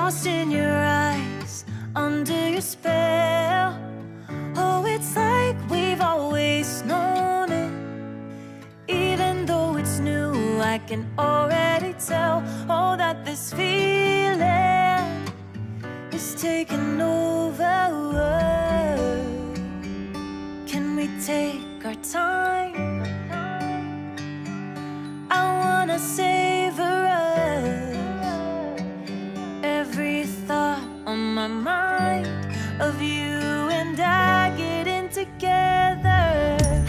lost in your eyes, under your spell. Oh, it's like we've always known it. Even though it's new, I can already tell. Oh, that this feeling is taking over. Can we take our time? I wanna savor us. Every thought on my mind of you and I getting together.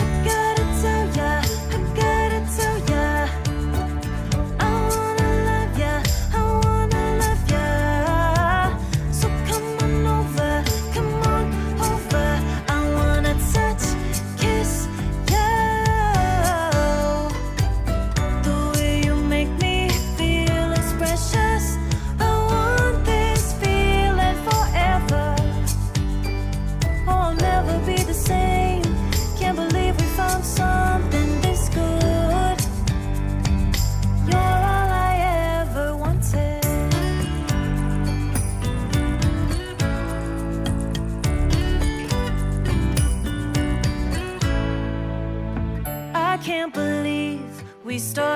I gotta tell ya, I gotta tell ya, I wanna love ya, I wanna love ya. So come on over, come on over. I wanna touch, kiss ya. The way you make me feel is precious. I want this feeling forever. Oh, I'll never be the same. Can't believe we found something this good. You're all I ever wanted. I can't believe we started